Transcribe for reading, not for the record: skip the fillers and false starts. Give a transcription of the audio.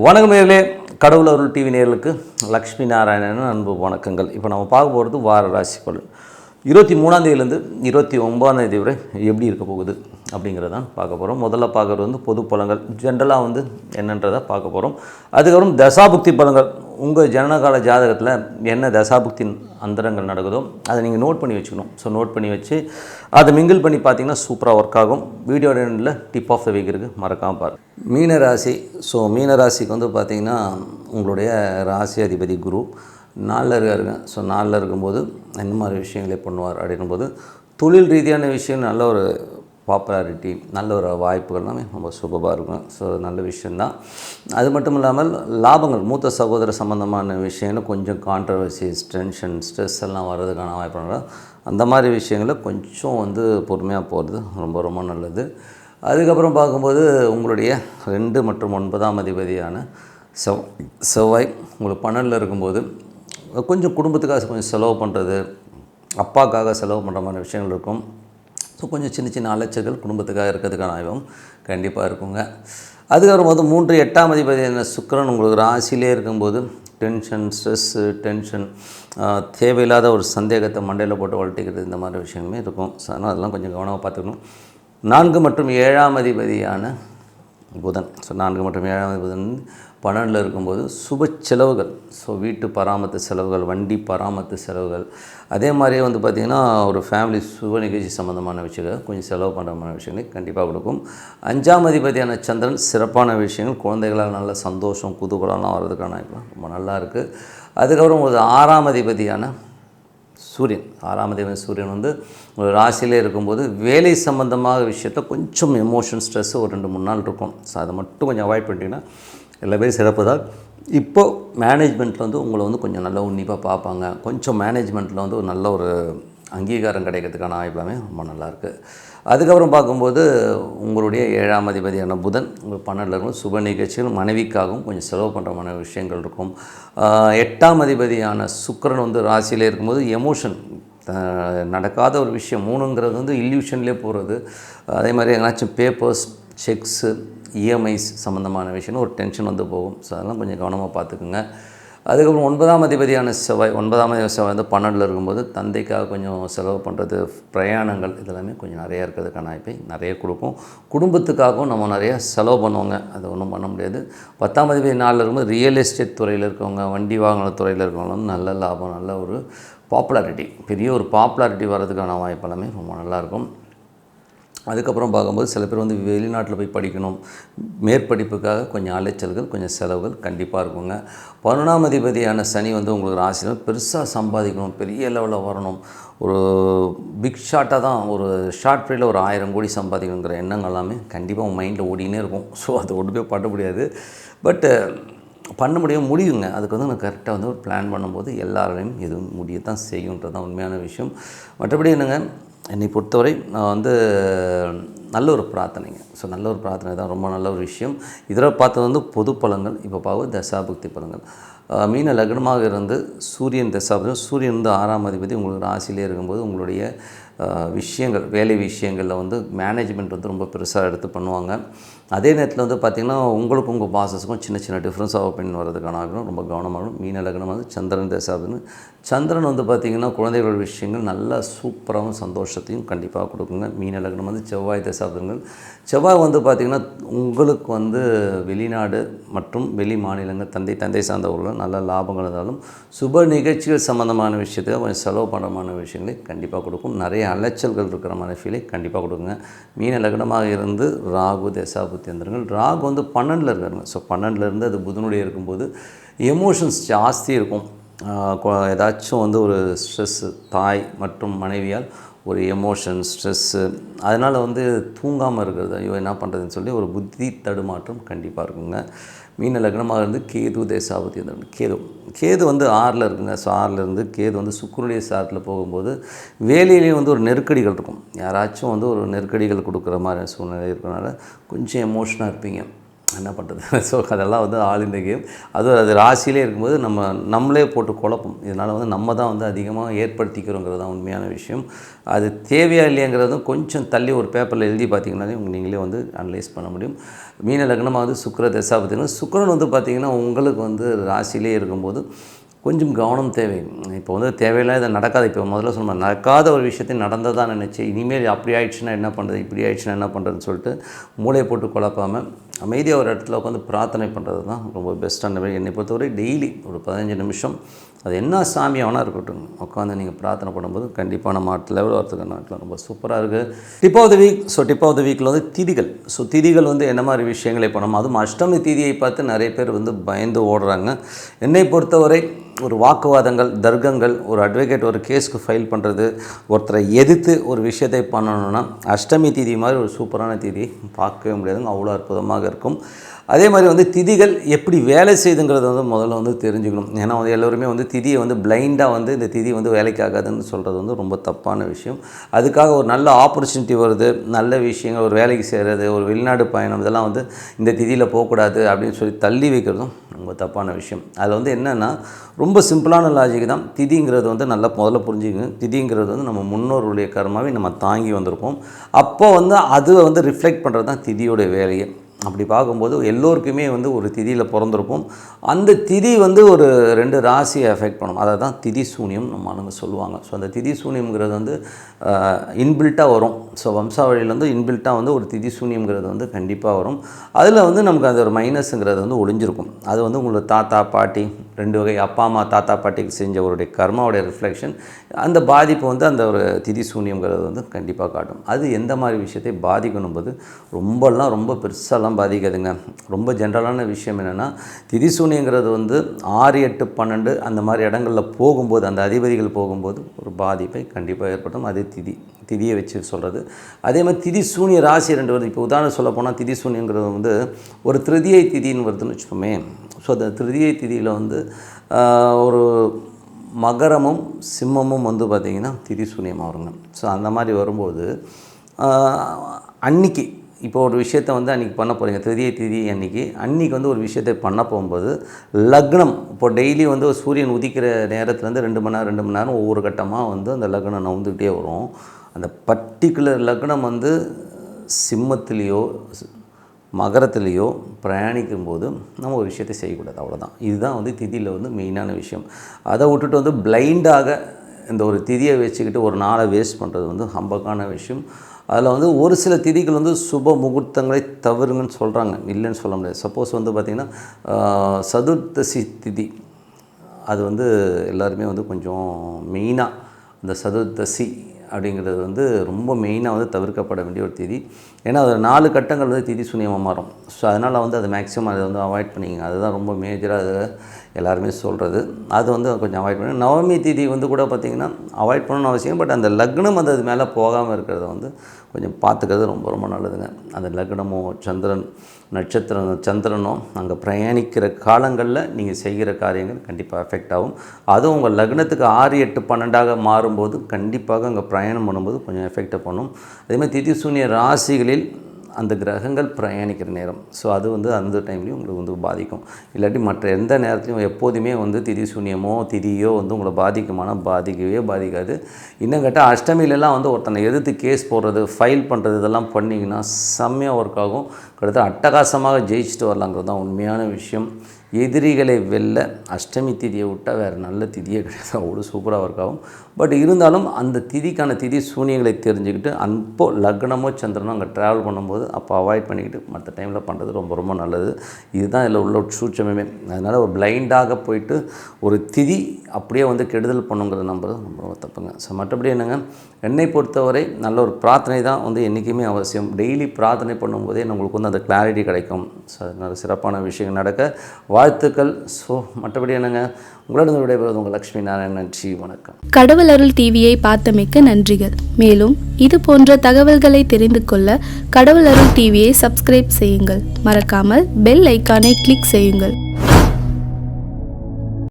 வணக்கம் நேயர்களே, கடவுள் அருள் டிவி நேயர்களுக்கு லக்ஷ்மி நாராயணன் அன்பு வணக்கங்கள். இப்போ நம்ம பார்க்க போகிறது வார ராசி பலன் 23ஆம் தேதியிலேருந்து 29ஆம் தேதி வரை எப்படி இருக்க போகுது அப்படிங்கிறதான் பார்க்க போகிறோம். முதல்ல பார்க்குறது வந்து பொது பலன்கள், ஜென்ரலாக வந்து என்னன்றதை பார்க்க போகிறோம். அதுக்கப்புறம் தசாபுக்தி பலன்கள், உங்கள் ஜனனகால ஜாதகத்தில் என்ன தசாபுக்தி அந்தரங்கள் நடக்குதோ அதை நீங்கள் நோட் பண்ணி வச்சுக்கணும். ஸோ நோட் பண்ணி வச்சு அதை மிங்கிள் பண்ணி பார்த்தீங்கன்னா சூப்பராக ஒர்க் ஆகும். வீடியோ எண்டில் டிப் ஆஃப் த வீக் இருக்குது, மறக்காமல் பாருங்கள். மீனராசி. ஸோ மீனராசிக்கு வந்து பார்த்திங்கன்னா உங்களுடைய ராசி அதிபதி குரு 4ல் இருக்காருங்க. ஸோ 4ல் இருக்கும்போது என்ன மாதிரி விஷயங்களே பண்ணுவார் அப்படின்னும்போது தொழில் ரீதியான விஷயம் நல்ல ஒரு பாப்புலாரிட்டி, நல்ல ஒரு வாய்ப்புகள் எல்லாமே ரொம்ப சூப்பராக இருக்கும். ஸோ நல்ல விஷயந்தான். அது மட்டும் இல்லாமல் லாபங்கள், மூத்த சகோதர சம்மந்தமான விஷயங்கள் கொஞ்சம் கான்ட்ரவர்சிஸ், டென்ஷன், ஸ்ட்ரெஸ் எல்லாம் வர்றதுக்கான வாய்ப்புகள், அந்த மாதிரி விஷயங்களில் கொஞ்சம் வந்து பொறுமையாக போகிறது ரொம்ப ரொம்ப நல்லது. அதுக்கப்புறம் பார்க்கும்போது உங்களுடைய 2 மற்றும் 9ஆம் அதிபதியான செவ்வாய் உங்களுக்கு 12ல் இருக்கும்போது கொஞ்சம் குடும்பத்துக்காக கொஞ்சம் செலவு பண்ணுறது, அப்பாக்காக செலவு பண்ணுற மாதிரி விஷயங்கள் இருக்கும். ஸோ கொஞ்சம் சின்ன சின்ன அலைச்சல்கள் குடும்பத்துக்காக இருக்கிறதுக்கான ஆய்வும் கண்டிப்பாக இருக்குங்க. அதுக்கப்புறம் வந்து 3 8ஆம் அதிபதியான சுக்கிரன் உங்களுக்கு ராசியிலே இருக்கும்போது டென்ஷன், ஸ்ட்ரெஸ்ஸு, டென்ஷன், தேவையில்லாத ஒரு சந்தேகத்தை மண்டையில் போட்டு வளர்த்திக்கிறது, இந்த மாதிரி விஷயங்களுமே இருக்கும். ஸோ அதனால் அதெல்லாம் கொஞ்சம் கவனமாக பார்த்துக்கணும். 4 மற்றும் 7ஆம் அதிபதியான புதன். ஸோ 4 மற்றும் 7ஆம் அதிபதி புதன் 12ல் இருக்கும்போது சுப செலவுகள், ஸோ வீட்டு பராமத்து செலவுகள், வண்டி பராமத்து செலவுகள், அதே மாதிரியே வந்து பார்த்திங்கன்னா ஒரு ஃபேமிலி சுப நிகழ்ச்சி சம்மந்தமான விஷயங்கள் கொஞ்சம் செலவு பண்ணுற மாதிரி விஷயங்களை கண்டிப்பாக கொடுக்கும். 5ஆம் அதிபதியான சந்திரன் சிறப்பான விஷயங்கள், குழந்தைகளால் நல்ல சந்தோஷம், குதூகலம்லாம் வர்றதுக்கான ரொம்ப நல்லா இருக்குது. அதுக்கப்புறம் ஒரு 6ஆம் அதிபதியான சூரியன். 6ஆம் அதிபதி சூரியன் வந்து ஒரு ராசியிலே இருக்கும்போது வேலை சம்மந்தமாக விஷயத்த கொஞ்சம் எமோஷன், ஸ்ட்ரெஸ்ஸு ஒரு 2-3 நாள் இருக்கும். ஸோ அதை மட்டும் கொஞ்சம் அவாய்ட் பண்ணிட்டீங்கன்னா எல்லாமே சிறப்பு தான். இப்போது மேனேஜ்மெண்ட்டில் வந்து உங்களை வந்து கொஞ்சம் நல்லா உன்னிப்பாக பார்ப்பாங்க. கொஞ்சம் மேனேஜ்மெண்ட்டில் வந்து ஒரு நல்ல ஒரு அங்கீகாரம் கிடைக்கிறதுக்கான வாய்ப்புலாமே ரொம்ப நல்லாயிருக்கு. அதுக்கப்புறம் பார்க்கும்போது உங்களுடைய 7ஆம் அதிபதியான புதன் உங்களுக்கு 12ல் இருக்கும். சுப நிகழ்ச்சிகள், மனைவிக்காகவும் கொஞ்சம் செலவு பண்ணுற மாதிரி விஷயங்கள் இருக்கும். 8ஆம் அதிபதியான சுக்கிரன் வந்து ராசியிலே இருக்கும்போது எமோஷன், நடக்காத ஒரு விஷயம் 3ங்கிறது வந்து இல்யூஷன்லேயே போகிறது. அதே மாதிரி எங்கேனாச்சும் பேப்பர்ஸ், செக்ஸு, இஎம்ஐஸ் சம்மந்தமான விஷயம்னு ஒரு டென்ஷன் வந்து போகும். ஸோ அதெல்லாம் கொஞ்சம் கவனமாக பார்த்துக்குங்க. அதுக்கப்புறம் 9ஆம் அதிபதியான செவ்வாய் வந்து 12ல் இருக்கும்போது தந்தைக்காக கொஞ்சம் செலவு பண்ணுறது, பிரயாணங்கள், இதெல்லாமே கொஞ்சம் நிறையா இருக்கிறதுக்கான வாய்ப்பை நிறைய கொடுக்கும். குடும்பத்துக்காகவும் நம்ம நிறையா செலவு பண்ணுவோங்க, அது ஒன்றும் பண்ண முடியாது. 10ஆம் அதிபதி 4ல் இருக்கும்போது ரியல் எஸ்டேட் துறையில் இருக்கவங்க, வண்டி வாகன துறையில் இருக்கவங்க வந்து நல்ல லாபம், நல்ல ஒரு பாப்புலாரிட்டி, பெரிய ஒரு பாப்புலாரிட்டி வர்றதுக்கான வாய்ப்பெல்லாமே ரொம்ப நல்லாயிருக்கும். அதுக்கப்புறம் பார்க்கும்போது சில பேர் வந்து வெளிநாட்டில் போய் படிக்கணும், மேற்படிப்புக்காக கொஞ்சம் அலைச்சல்கள், கொஞ்சம் செலவுகள் கண்டிப்பாக இருக்குங்க. 11ஆம் அதிபதியான சனி வந்து உங்களுக்கு ராசியில் பெருசாக சம்பாதிக்கணும், பெரிய லெவலில் வரணும், ஒரு பிக் ஷாட்டாக தான், ஒரு ஷார்ட் பீரியடில் ஒரு 1000 கோடி சம்பாதிக்கணுங்கிற எண்ணங்கள் எல்லாமே கண்டிப்பாக உங்கள் மைண்டில் ஓடினே இருக்கும். ஸோ அது ஒன்றுமே பண்ண முடியாது, பட்டு பண்ண முடியுங்க. அதுக்கு வந்து நான் கரெக்டாக வந்து ஒரு பிளான் பண்ணும்போது எல்லாரையும் எதுவும் முடியத்தான் செய்யுன்றது தான் உண்மையான விஷயம். மற்றபடி என்னங்க, என்னை பொறுத்தவரை நான் வந்து நல்ல ஒரு பிரார்த்தனைங்க. ஸோ நல்ல ஒரு பிரார்த்தனை தான் ரொம்ப நல்ல ஒரு விஷயம். இதில் பார்த்தது வந்து பொது பலன்கள். இப்போ பார்க்க தசாபுக்தி பலன்கள். மீன லக்னமாக இருந்து சூரியன் தசாபுக்தி, சூரியன் வந்து 6ஆம் அதிபதி உங்களுக்கு ராசியிலே இருக்கும்போது உங்களுடைய விஷயங்கள், வேலை விஷயங்களில் வந்து மேனேஜ்மெண்ட் வந்து ரொம்ப பெருசாக எடுத்து பண்ணுவாங்க. அதே நேரத்தில் வந்து பார்த்திங்கன்னா உங்களுக்கும் உங்கள் பாசஸுக்கும் சின்ன சின்ன டிஃப்ரென்ஸ் ஆஃப் ஒப்பீனியன் வர்றதுக்கான ஆகணும், ரொம்ப கவனமாகணும். மீன லக்னம் வந்து சந்திரன் தசாபுக்தி. சந்திரன் வந்து பார்த்திங்கன்னா குழந்தைகளோட விஷயங்கள் நல்ல சூப்பராகவும் சந்தோஷத்தையும் கண்டிப்பாக கொடுக்குங்க. மீன லக்னம் வந்து செவ்வாய் தசாபுக்திகள். செவ்வாய் வந்து பார்த்திங்கன்னா உங்களுக்கு வந்து வெளிநாடு மற்றும் வெளி மாநிலங்கள், தந்தை சார்ந்தவர்கள் நல்ல லாபங்கள் இருந்தாலும் சுப நிகழ்ச்சிகள் சம்மந்தமான விஷயத்துக்கு கொஞ்சம் செலவு பண்ணுறமான விஷயங்களை கண்டிப்பாக கொடுக்கும். நிறைய அலைச்சல்கள் இருக்கிற மாதிரி ஃபீலை கண்டிப்பாக கொடுக்குங்க. மீன லக்னமாக இருந்து ராகு தசாபுத்தியந்திரங்கள். ராகு வந்து 12ல் இருக்காருங்க. ஸோ 12ல் இருந்து அது புதனுடைய இருக்கும்போது எமோஷன்ஸ் ஜாஸ்தி இருக்கும். ஏதாச்சும் வந்து ஒரு ஸ்ட்ரெஸ்ஸு, தாய் மற்றும் மனைவியால் ஒரு எமோஷன், ஸ்ட்ரெஸ்ஸு, அதனால் வந்து தூங்காமல் இருக்கிறது, ஐயோ என்ன பண்ணுறதுன்னு சொல்லி ஒரு புத்தி தடுமாற்றம் கண்டிப்பாக இருக்குங்க. மீன லக்னமாக இருந்து கேது தேசாபதி கேது வந்து 6ல் இருக்குங்க. ஸோ 6ல் இருந்து கேது வந்து சுக்கிரனுடைய சாரத்தில் போகும்போது வேலையிலேயும் வந்து ஒரு நெருக்கடிகள் இருக்கும். யாராச்சும் வந்து ஒரு நெருக்கடிகள் கொடுக்குற மாதிரி சூழ்நிலை இருக்கிறனால கொஞ்சம் எமோஷனாக இருப்பீங்க. என்ன பண்ணுறது. ஸோ அதெல்லாம் வந்து ஆல் இந்த கேம். அது ராசியிலே இருக்கும்போது நம்மளே போட்டு குழப்பம். இதனால் வந்து நம்ம தான் வந்து அதிகமாக ஏற்படுத்திக்கிறோங்கிறது தான் உண்மையான விஷயம். அது தேவையா இல்லையாங்கிறதும் கொஞ்சம் தள்ளி ஒரு பேப்பரில் எழுதி பார்த்தீங்கன்னாலே நீங்களே வந்து அனலைஸ் பண்ண முடியும். மீன லக்னமாக வந்து சுக்கிர தசா பார்த்திங்கன்னா, சுக்கிரன் வந்து பார்த்திங்கன்னா உங்களுக்கு வந்து ராசியிலே இருக்கும்போது கொஞ்சம் கவனம் தேவை. இப்போ வந்து தேவையில்லாத நடக்காது. இப்போ முதல்ல சொன்ன நடக்காத ஒரு விஷயத்தை நடந்ததாக நினச்சி இனிமேல் அப்படி ஆயிடுச்சுன்னா என்ன பண்ணுறது, இப்படி ஆயிடுச்சுன்னா என்ன பண்ணுறதுன்னு சொல்லிட்டு மூளையை போட்டு குழப்பாமல் அமைதியாக ஒரு இடத்துல உட்காந்து பிரார்த்தனை பண்ணுறது தான் ரொம்ப பெஸ்ட்டான வழி. என்னை பொறுத்தவரை டெய்லி ஒரு 15 நிமிஷம், அது என்ன சாமி ஆனா இருக்கட்டும், உட்காந்து நீங்கள் பிரார்த்தனை பண்ணும்போது கண்டிப்பாக நம்ம அடுத்த லெவல் வரதுக்கு நாட்டில் ரொம்ப சூப்பராக இருக்குது. Tip of the week. So tip of the வீக்கில் வந்து திதிகள். ஸோ திதிகள் வந்து என்ன மாதிரி விஷயங்களை பண்ணணும், அதுவும் அஷ்டமி திதியை பார்த்து நிறைய பேர் வந்து பயந்து ஓடுறாங்க. என்னை பொறுத்தவரை ஒரு வாக்குவாதங்கள், தர்க்கங்கள், ஒரு அட்வொகேட் ஒரு கேஸ்க்கு ஃபைல் பண்ணுறது, ஒருத்தரை எதிர்த்து ஒரு விஷயத்தை பண்ணணுன்னா அஷ்டமி திதி மாதிரி ஒரு சூப்பரான திதி பார்க்கவே முடியாதுங்க. அவ்வளோ அற்புதமாக இருக்கும். அதே மாதிரி வந்து திதிகள் எப்படி வேலை செய்யுதுங்கிறத வந்து முதல்ல வந்து தெரிஞ்சுக்கணும். ஏன்னா வந்து எல்லோருமே வந்து திதியை வந்து பிளைண்டாக வந்து இந்த திதி வந்து வேலைக்கு ஆகாதுன்னு சொல்கிறது வந்து ரொம்ப தப்பான விஷயம். அதுக்காக ஒரு நல்ல ஆப்பர்ச்சுனிட்டி வருது, நல்ல விஷயங்கள், ஒரு வேலைக்கு செய்கிறது, ஒரு வெளிநாடு பயணம், இதெல்லாம் வந்து இந்த திதியில் போகக்கூடாது அப்படின்னு சொல்லி தள்ளி வைக்கிறதும் ரொம்ப தப்பான விஷயம். அதில் வந்து என்னென்னா ரொம்ப சிம்பிளான லாஜிக் தான். திதிங்கிறது வந்து நல்லா முதல்ல புரிஞ்சுக்கணும். திதிங்கிறது வந்து நம்ம முன்னோர்களுடைய கர்மாவை நம்ம தாங்கி வந்திருக்கோம். அப்போ வந்து அது வந்து ரிஃப்ளெக்ட் பண்ணுறது தான் திதியோடைய வேலையை. அப்படி பார்க்கும்போது எல்லோருக்குமே வந்து ஒரு திதியில் பிறந்திருப்போம். அந்த திதி வந்து ஒரு 2 ராசியை எஃபெக்ட் பண்ணும். அதை தான் திதி சூனியம் நம்ம சொல்லுவாங்க. ஸோ அந்த திதி சூனியம்ங்கிறது வந்து இன்பில்ட்டாக வரும். ஸோ வம்சாவழியில் வந்து இன்பில்ட்டாக வந்து ஒரு திதி சூனியம்ங்கிறது வந்து கண்டிப்பாக வரும். அதில் வந்து நமக்கு அந்த ஒரு மைனஸுங்கிறது வந்து ஒளிஞ்சிருக்கும். அது வந்து உங்களோட தாத்தா பாட்டி 2 வகை அப்பா அம்மா தாத்தா பாட்டிக்கு செஞ்சவருடைய கர்மாவுடைய ரிஃப்ளெக்ஷன், அந்த பாதிப்பு வந்து அந்த ஒரு திதி சூனியம்ங்கிறது வந்து கண்டிப்பாக காட்டும். அது எந்த மாதிரி விஷயத்தை பாதிக்கணும் போது ரொம்ப பெருசாலாம் பாதிக்காதுங்க. ரொம்ப ஜென்ரலான விஷயம் என்னென்னா, திதி சூனியங்கிறது வந்து 6, 8, 12 அந்த மாதிரி இடங்களில் போகும்போது, அந்த அதிபதிகள் போகும்போது ஒரு பாதிப்பை கண்டிப்பாக ஏற்படும். அது திதியை வச்சு சொல்கிறது. அதே மாதிரி திதி சூனிய ராசி 2 வருது. இப்போ உதாரணம் சொல்ல போனால் திதி சூனியங்கிறது வந்து ஒரு திருதியை திதின்னு வருதுன்னு வச்சுக்கோமே. ஸோ அந்த திருதியை திதியில் வந்து ஒரு மகரமும் சிம்மமும் வந்து பார்த்திங்கன்னா திதி சூனியமாக வருங்க. ஸோ அந்த மாதிரி வரும்போது அன்றைக்கி இப்போ ஒரு விஷயத்தை வந்து அன்றைக்கி பண்ண போகிறீங்க, திருதியை திதி அன்றைக்கி வந்து ஒரு விஷயத்தை பண்ண போகும்போது லக்னம், இப்போ டெய்லி வந்து சூரியன் உதிக்கிற நேரத்துலேருந்து 2 மணி நேரம் ஒவ்வொரு கட்டமாக வந்து அந்த லக்னம் நவுந்துக்கிட்டே வரும். அந்த பர்டிகுலர் லக்னம் வந்து சிம்மத்திலேயோ மகரத்துலேயோ பிரயாணிக்கும் போது நம்ம ஒரு விஷயத்தை செய்யக்கூடாது. அவ்வளோதான். இதுதான் வந்து திதியில் வந்து மெயினான விஷயம். அதை விட்டுட்டு வந்து பிளைண்டாக இந்த ஒரு திதியை வச்சுக்கிட்டு ஒரு நாளை வேஸ்ட் பண்ணுறது வந்து ஹம்பக்கான விஷயம். அதில் வந்து ஒரு சில திதிகள் வந்து சுப முகூர்த்தங்களை தவறுங்கன்னு சொல்கிறாங்க, இல்லைன்னு சொல்ல முடியாது. சப்போஸ் வந்து பார்த்திங்கன்னா சதுர்த்தசி திதி, அது வந்து எல்லாருமே வந்து கொஞ்சம் மெயினாக அந்த சதுர்த்தசி அப்படிங்கிறது வந்து ரொம்ப மெயினாக வந்து தவிர்க்கப்பட வேண்டிய ஒரு திதி. ஏன்னா அது 4 கட்டங்கள் வந்து திதி சூனியமாக மாறும். ஸோ அதனால் வந்து அது மேக்ஸிமம் அதை வந்து அவாய்ட் பண்ணிங்க. அதுதான் ரொம்ப மேஜராக அது எல்லாருமே சொல்கிறது. அது வந்து கொஞ்சம் அவாய்ட் பண்ணி, நவமி திதி வந்து கூட பார்த்திங்கன்னா அவாய்ட் பண்ணணும்னு அவசியம். பட் அந்த லக்னம் வந்து அது மேலே போகாமல் இருக்கிறத வந்து கொஞ்சம் பார்த்துக்கிறது ரொம்ப நல்லதுங்க. அந்த லக்னமோ சந்திரன் நட்சத்திரம் சந்திரனோ அங்கே பிரயாணிக்கிற காலங்களில் நீங்கள் செய்கிற காரியங்கள் கண்டிப்பாக எஃபெக்ட் ஆகும். அதுவும் உங்கள் லக்னத்துக்கு 6, 8, 12 மாறும்போது கண்டிப்பாக அங்கே பிரயாணம் பண்ணும்போது கொஞ்சம் எஃபெக்டை பண்ணும். அதேமாதிரி திதி சூனிய ராசிகளில் அந்த கிரகங்கள் பிரயாணிக்கிற நேரம். ஸோ அது வந்து அந்த டைம்லேயும் உங்களுக்கு வந்து பாதிக்கும். இல்லாட்டி மற்ற எந்த நேரத்துலையும் எப்போதுமே வந்து திதி சூனியமோ திதியோ வந்து உங்களை பாதிக்கவே பாதிக்காது. இன்னும் கேட்டால் அஷ்டமியிலலாம் வந்து ஒருத்தனை எதிர்த்து கேஸ் போடுறது, ஃபைல் பண்ணுறது, இதெல்லாம் பண்ணிங்கன்னா செம்மையாக ஒர்க் ஆகும். கிட்டத்தட்ட அட்டகாசமாக ஜெயிச்சுட்டு வரலாங்கிறது தான் உண்மையான விஷயம். எதிரிகளை வெல்ல அஷ்டமி திதியை விட்டால் வேறு நல்ல திதியே கிடையாது. அவ்வளோ சூப்பராக ஒர்க் ஆகும். பட் இருந்தாலும் அந்த திதிக்கான திதி சூனியங்களை தெரிஞ்சுக்கிட்டு அப்போது லக்னமோ சந்திரனோ அங்கே ட்ராவல் பண்ணும்போது அப்போ அவாய்ட் பண்ணிக்கிட்டு மற்ற டைமில் பண்ணுறது ரொம்ப நல்லது. இதுதான் இதில் உள்ள சூட்சமே. அதனால் ஒரு பிளைண்டாக போயிட்டு ஒரு திதி அப்படியே வந்து கெடுதல் பண்ணுங்கிறத நம்புறது ரொம்ப தப்புங்க. ஸோ மற்றபடி என்னங்க, என்னை பொறுத்தவரை நல்ல ஒரு பிரார்த்தனை தான் வந்து என்றைக்குமே அவசியம். டெய்லி பிரார்த்தனை பண்ணும்போதே நம்மளுக்கு வந்து அந்த கிளாரிட்டி கிடைக்கும். ஸோ அதனால் சிறப்பான விஷயங்கள் நடக்க வாழ்த்துக்கள். ஸோ மற்றபடி என்னங்க, உங்களிடம் விடைபெறுவது உங்கள் லக்ஷ்மி நாராயணன். நன்றி, வணக்கம். கடவுள் அருள் டிவியை பார்த்தமைக்கு நன்றிகள். மேலும் இது போன்ற தகவல்களை தெரிந்து கொள்ள கடவுள் அருள் டிவியை சப்ஸ்கிரைப் செய்யுங்கள். மறக்காமல் பெல் ஐக்கானை கிளிக் செய்யுங்கள்.